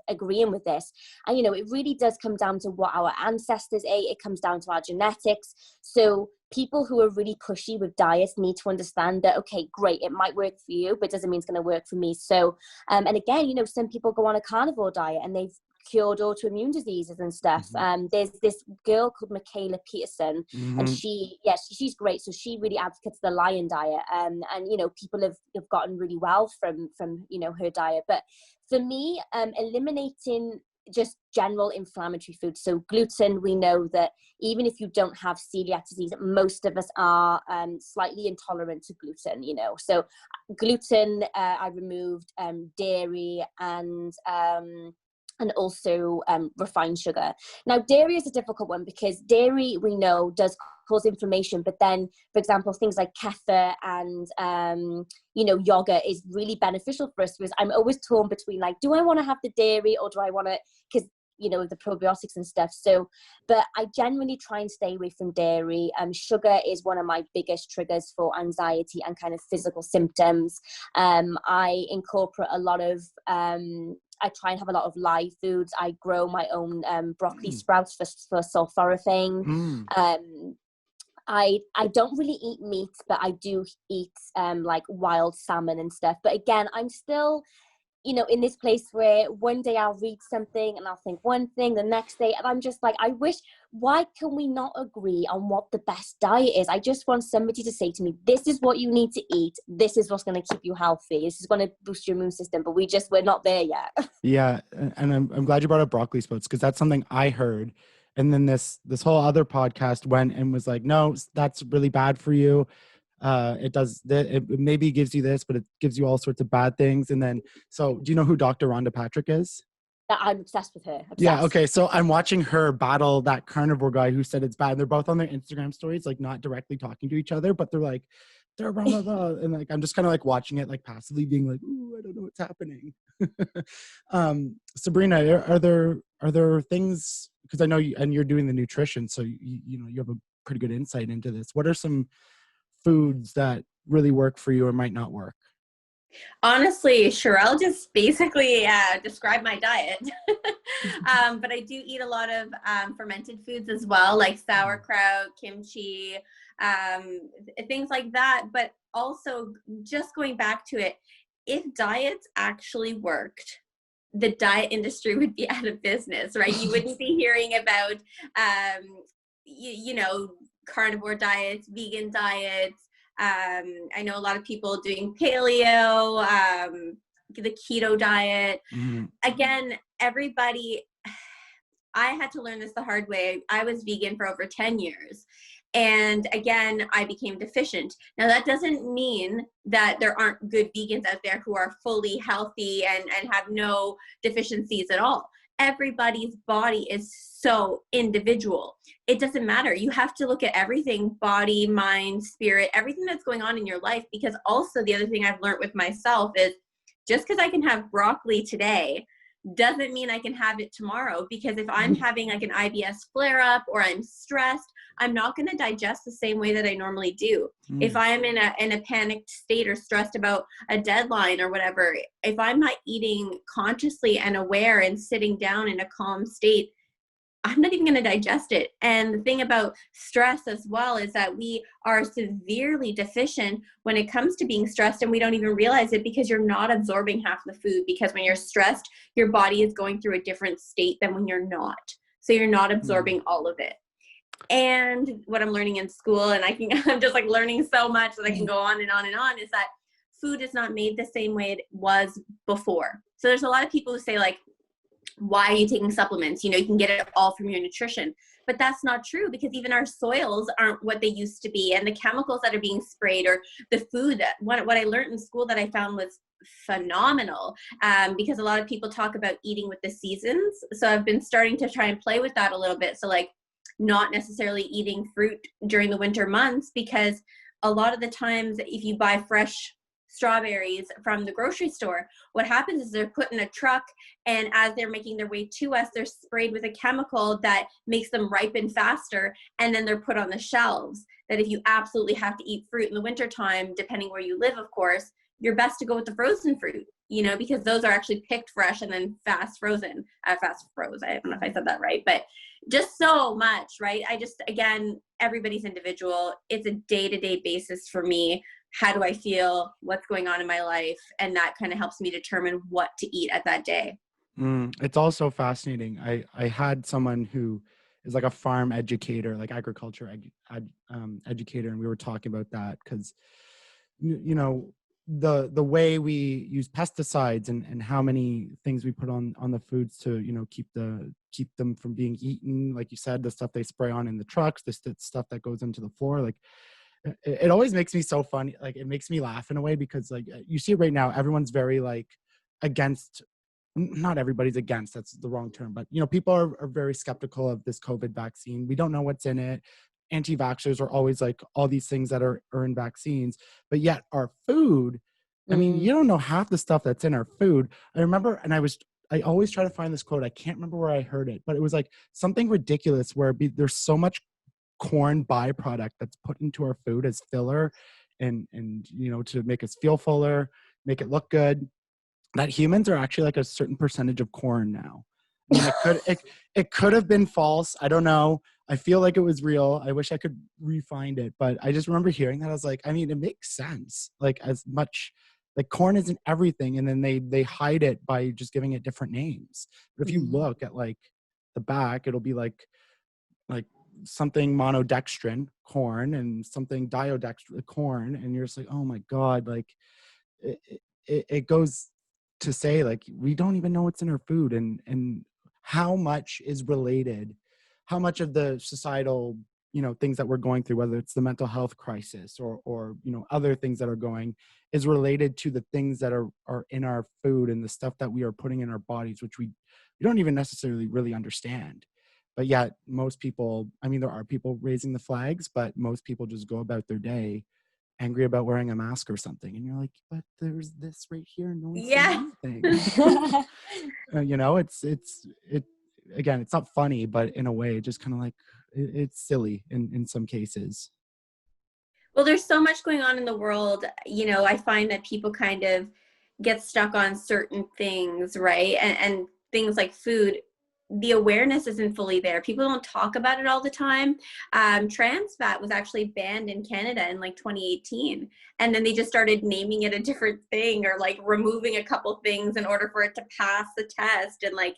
agreeing with this. And, it really does come down to what our ancestors ate. It comes down to our genetics. So people who are really pushy with diets need to understand that, okay, great, it might work for you, but it doesn't mean it's going to work for me. So, and again, some people go on a carnivore diet and they've cured autoimmune diseases and stuff. There's this girl called Michaela Peterson, and she's great. So she really advocates the lion diet, and people have gotten really well from her diet. But for me, eliminating just general inflammatory foods. So gluten, we know that even if you don't have celiac disease, most of us are slightly intolerant to gluten, So gluten, I removed dairy and also refined sugar. Now, dairy is a difficult one because dairy, we know, does cause inflammation. But then, for example, things like kefir and, yogurt is really beneficial for us. Because I'm always torn between like, do I want to have the dairy or do I want to, because the probiotics and stuff. So, but I generally try and stay away from dairy. Sugar is one of my biggest triggers for anxiety and kind of physical symptoms. I incorporate a lot of, I try and have a lot of live foods. I grow my own broccoli sprouts for sulforaphane. I don't really eat meat, but I do eat like wild salmon and stuff. But again, I'm still, in this place where one day I'll read something and I'll think one thing the next day. And I'm just like, why can we not agree on what the best diet is? I just want somebody to say to me, this is what you need to eat. This is what's going to keep you healthy. This is going to boost your immune system. But we're not there yet. Yeah. And I'm glad you brought up broccoli sprouts because that's something I heard. And then this whole other podcast went and was like, no, that's really bad for you. It does that. It maybe gives you this, but it gives you all sorts of bad things. And then, so do you know who Dr. Rhonda Patrick is? I'm obsessed with her. Obsessed. Yeah. Okay. So I'm watching her battle that carnivore guy who said it's bad. And they're both on their Instagram stories, like not directly talking to each other, but they're blah, blah, blah. And like, I'm just kind of like watching it, like passively being like, ooh, I don't know what's happening. SabriNa, are there things, because I know you, and you're doing the nutrition, so you have a pretty good insight into this. What are some foods that really work for you or might not work? Honestly, Cherelle just basically described my diet. But I do eat a lot of fermented foods as well, like sauerkraut, kimchi, things like that. But also, just going back to it, if diets actually worked, the diet industry would be out of business, right? You wouldn't be hearing about, carnivore diets, vegan diets. I know a lot of people doing paleo, the keto diet. Again, I had to learn this the hard way. I was vegan for over 10 years. And again, I became deficient. Now, that doesn't mean that there aren't good vegans out there who are fully healthy and have no deficiencies at all. Everybody's body is so individual. It doesn't matter. You have to look at everything, body, mind, spirit, everything that's going on in your life. Because also the other thing I've learned with myself is just because I can have broccoli today doesn't mean I can have it tomorrow. Because if I'm having like an IBS flare up or I'm stressed, I'm not going to digest the same way that I normally do. If I'm in a panicked state or stressed about a deadline or whatever, if I'm not eating consciously and aware and sitting down in a calm state, I'm not even going to digest it. And the thing about stress as well is that we are severely deficient when it comes to being stressed, and we don't even realize it because you're not absorbing half the food. Because when you're stressed, your body is going through a different state than when you're not. So you're not absorbing all of it. And what I'm learning in school, and I'm just like learning so much that I can go on and on and on, is that food is not made the same way it was before. So there's a lot of people who say like, why are you taking supplements? You know, you can get it all from your nutrition. But that's not true, because even our soils aren't what they used to be. And the chemicals that are being sprayed, or the food, that what I learned in school that I found was phenomenal, because a lot of people talk about eating with the seasons. So I've been starting to try and play with that a little bit. So like not necessarily eating fruit during the winter months, because a lot of the times if you buy fresh strawberries from the grocery store, what happens is they're put in a truck, and as they're making their way to us, they're sprayed with a chemical that makes them ripen faster, and then they're put on the shelves. That if you absolutely have to eat fruit in the wintertime, depending where you live, of course, you're best to go with the frozen fruit, you know, because those are actually picked fresh and then fast froze. I don't know if I said that right, but just so much, right? Again, everybody's individual. It's a day-to-day basis for me. How do I feel? What's going on in my life? And that kind of helps me determine what to eat at that day. It's also fascinating. I had someone who is like a farm educator, like agriculture educator, and we were talking about that because, you know, the way we use pesticides and how many things we put on the foods to, you know, keep them from being eaten. Like you said, the stuff they spray on in the trucks, the stuff that goes into the floor, like. It always makes me so funny. Like it makes me laugh in a way because like you see it right now, everyone's very like against, not everybody's against, that's the wrong term, but you know, people are very skeptical of this COVID vaccine. We don't know what's in it. Anti-vaxxers are always like all these things that are in vaccines, but yet our food, I mean, you don't know half the stuff that's in our food. I remember, and I always try to find this quote. I can't remember where I heard it, but it was like something ridiculous where there's so much corn byproduct that's put into our food as filler and you know, to make us feel fuller, make it look good, that humans are actually like a certain percentage of corn now. I mean, it could have been false. I don't know. I feel like it was real. I wish I could re-find it, but I just remember hearing that. I was like, I mean, it makes sense. Like as much like corn isn't everything, and then they hide it by just giving it different names. But if you look at like the back, it'll be like something monodextrin corn and something diodextrin corn, and you're just like, oh my god, like it goes to say like we don't even know what's in our food, and how much is related, how much of the societal, you know, things that we're going through, whether it's the mental health crisis or you know, other things that are going, is related to the things that are in our food and the stuff that we are putting in our bodies, which we don't even necessarily really understand. But yet most people, I mean, there are people raising the flags, but most people just go about their day angry about wearing a mask or something. And you're like, but there's this right here. No one's saying anything. You know, it again, it's not funny, but in a way, just kind of like, it's silly in some cases. Well, there's so much going on in the world. You know, I find that people kind of get stuck on certain things, right? And things like food, the awareness isn't fully there. People don't talk about it all the time. Trans fat was actually banned in Canada in like 2018. And then they just started naming it a different thing, or like removing a couple things in order for it to pass the test. And like,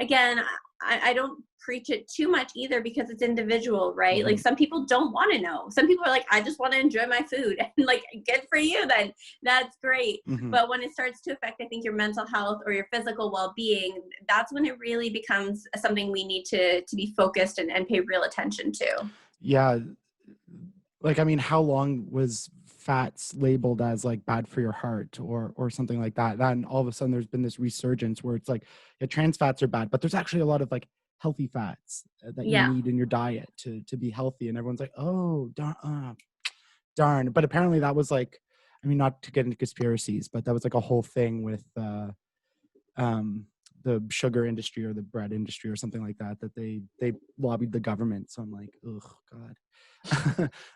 again, I don't preach it too much either, because it's individual, right? Like some people don't want to know. Some people are like, I just want to enjoy my food. And like, good for you then. That's great. But when it starts to affect, I think, your mental health or your physical well-being, that's when it really becomes something we need to be focused and pay real attention to. Yeah. Like, I mean, how long was fats labeled as like bad for your heart or something like that? Then all of a sudden there's been this resurgence where it's like, yeah, trans fats are bad, but there's actually a lot of like healthy fats that you need in your diet to be healthy. And everyone's like, oh, darn. But apparently that was like, I mean, not to get into conspiracies, but that was like a whole thing with the sugar industry or the bread industry or something like that, that they lobbied the government. So I'm like, oh God.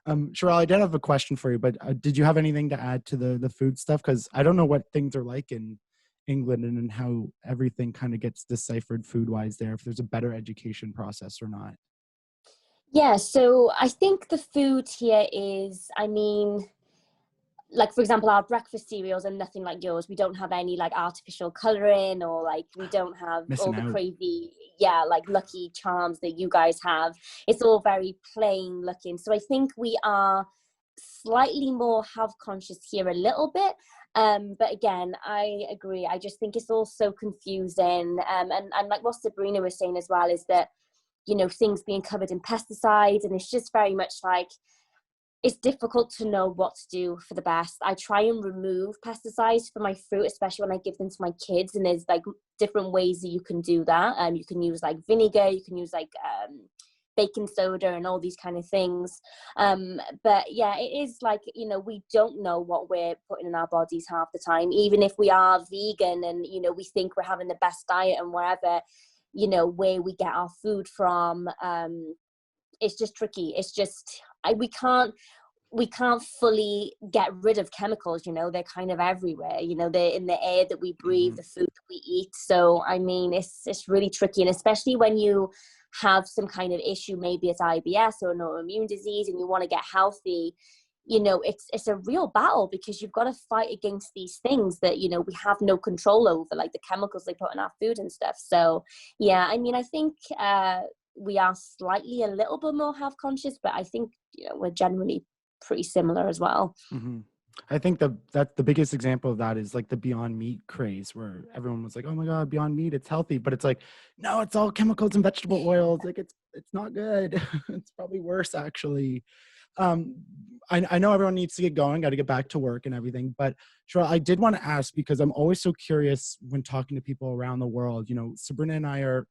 Cherelle, I did have a question for you, but did you have anything to add to the food stuff? Because I don't know what things are like in England and how everything kind of gets deciphered food-wise there, if there's a better education process or not. Yeah, so I think the food here is, I mean, like, for example, our breakfast cereals are nothing like yours. We don't have any like artificial coloring, or like we don't have Missing all the out. crazy, like Lucky Charms that you guys have. It's all very plain looking. So I think we are slightly more health conscious here a little bit. But again, I agree. I just think it's all so confusing. And like what SabriNa was saying as well, is that, you know, things being covered in pesticides, and it's just very much like, it's difficult to know what to do for the best. I try and remove pesticides from my fruit, especially when I give them to my kids. And there's like different ways that you can do that. You can use like vinegar, you can use like baking soda and all these kind of things. But yeah, it is like, you know, we don't know what we're putting in our bodies half the time, even if we are vegan and, you know, we think we're having the best diet and wherever, you know, where we get our food from. It's just tricky. It's just, we can't fully get rid of chemicals, you know, they're kind of everywhere, you know, they're in the air that we breathe, the food that we eat. So, I mean, it's really tricky. And especially when you have some kind of issue, maybe it's IBS or an autoimmune disease, and you want to get healthy, you know, it's a real battle, because you've got to fight against these things that, you know, we have no control over, like the chemicals they put in our food and stuff. So, yeah, I mean, I think, we are slightly a little bit more health conscious, but I think, you know, we're generally pretty similar as well. Mm-hmm. I think that the biggest example of that is like the Beyond Meat craze, where everyone was like, "Oh my God, Beyond Meat, it's healthy," but it's like, no, it's all chemicals and vegetable oils. Like it's not good. It's probably worse actually. I know everyone needs to get going, got to get back to work and everything, but Cherelle, I did want to ask, because I'm always so curious when talking to people around the world. You know, SabriNa and I are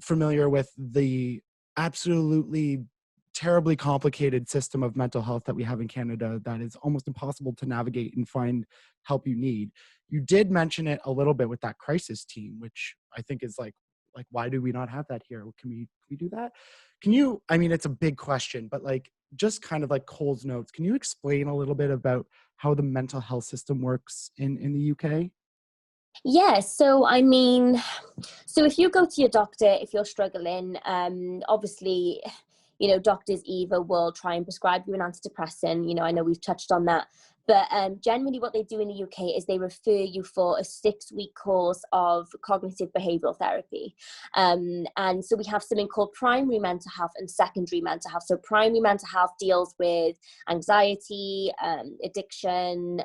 familiar with the absolutely terribly complicated system of mental health that we have in Canada that is almost impossible to navigate and find help you need. You did mention it a little bit with that crisis team, which I think is like why do we not have that here? Can we do that? Can you, I mean, it's a big question, but like just kind of like Cole's notes, can you explain a little bit about how the mental health system works in the UK? Yeah, so I mean, so if you go to your doctor, if you're struggling, obviously, you know, doctors either will try and prescribe you an antidepressant, you know, I know we've touched on that, but generally what they do in the UK is they refer you for a 6-week course of cognitive behavioral therapy. And so we have something called primary mental health and secondary mental health. So primary mental health deals with anxiety, addiction,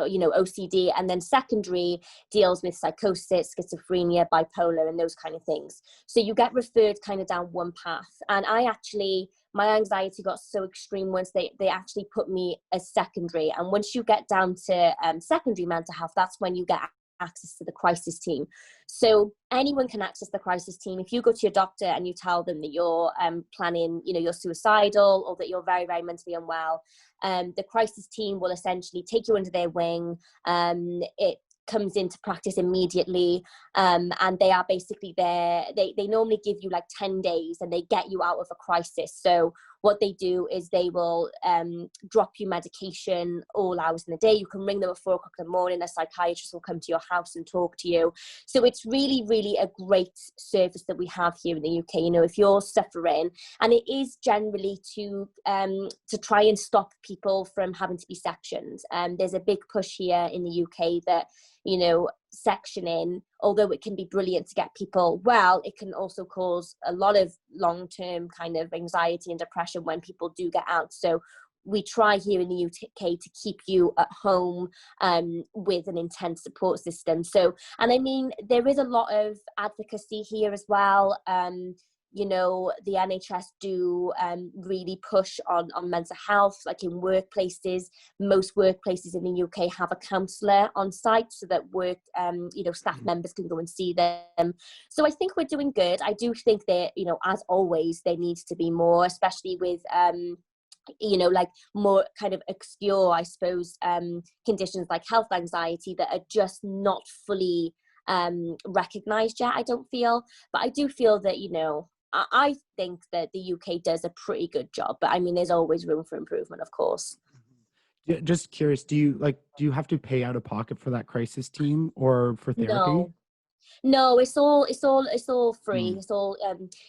you know, OCD, and then secondary deals with psychosis, schizophrenia, bipolar, and those kind of things. So you get referred kind of down one path. And my anxiety got so extreme once they actually put me as secondary. And once you get down to secondary mental health, that's when you get access to the crisis team. So anyone can access the crisis team. If you go to your doctor and you tell them that you're planning, you know, you're suicidal, or that you're very, very mentally unwell, the crisis team will essentially take you under their wing. It comes into practice immediately, and they are basically there. They normally give you like 10 days and they get you out of a crisis. So what they do is they will drop you medication all hours in the day. You can ring them at 4 o'clock in the morning. A psychiatrist will come to your house and talk to you. So it's really, really a great service that we have here in the UK. You know, if you're suffering, and it is generally to try and stop people from having to be sectioned. There's a big push here in the UK that, you know, sectioning, although it can be brilliant to get people well, it can also cause a lot of long-term kind of anxiety and depression when people do get out. So we try here in the UK to keep you at home with an intense support system. So, and I mean, there is a lot of advocacy here as well. You know, the NHS do really push on mental health, like in workplaces. Most workplaces in the UK have a counsellor on site so that you know, staff members can go and see them. So I think we're doing good. I do think that, you know, as always, there needs to be more, especially with, you know, like more kind of obscure, I suppose, conditions like health anxiety that are just not fully recognised yet, I don't feel. But I do feel that, you know, I think that the UK does a pretty good job, but I mean, there's always room for improvement, of course. Yeah, just curious, do you have to pay out of pocket for that crisis team or for therapy? No, it's all free. It's all,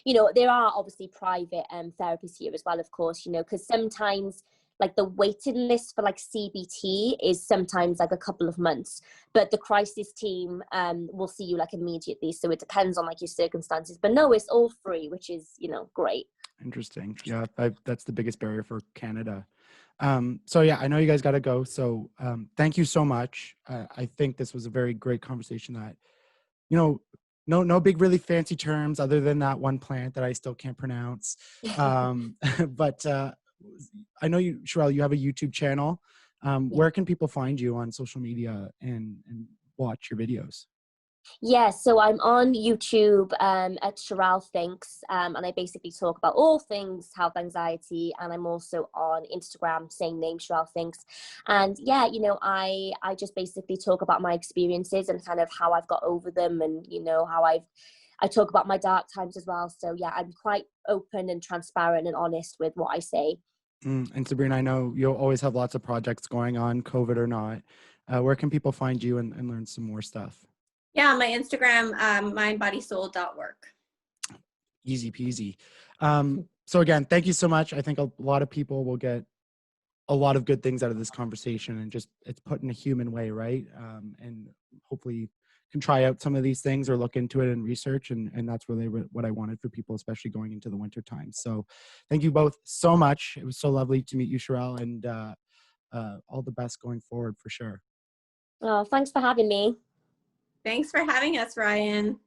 you know, there are obviously private therapies here as well, of course, you know, because sometimes like the waiting list for like CBT is sometimes like a couple of months, but the crisis team will see you like immediately. So it depends on like your circumstances, but no, it's all free, which is, you know, great. Interesting. Yeah, that's the biggest barrier for Canada. So yeah, I know you guys got to go. So thank you so much. I think this was a very great conversation that, you know, no big, really fancy terms other than that one plant that I still can't pronounce. But I know you, Cherelle, you have a YouTube channel. Where can people find you on social media and watch your videos? Yeah, so I'm on YouTube at Cherelle Thinks, and I basically talk about all things health anxiety, and I'm also on Instagram, same name, Cherelle Thinks. And yeah, you know, I just basically talk about my experiences and kind of how I've got over them, and, you know, how I talk about my dark times as well. So yeah, I'm quite open and transparent and honest with what I say. And SabriNa, I know you'll always have lots of projects going on, COVID or not. Where can people find you and learn some more stuff? Yeah, my Instagram, mindbodysoul.work. Easy peasy. So again, thank you so much. I think a lot of people will get a lot of good things out of this conversation, and just it's put in a human way, right? And hopefully can try out some of these things or look into it and research. And that's really what I wanted for people, especially going into the winter time. So thank you both so much. It was so lovely to meet you, Cherelle, and all the best going forward for sure. Oh, thanks for having me. Thanks for having us, Ryan.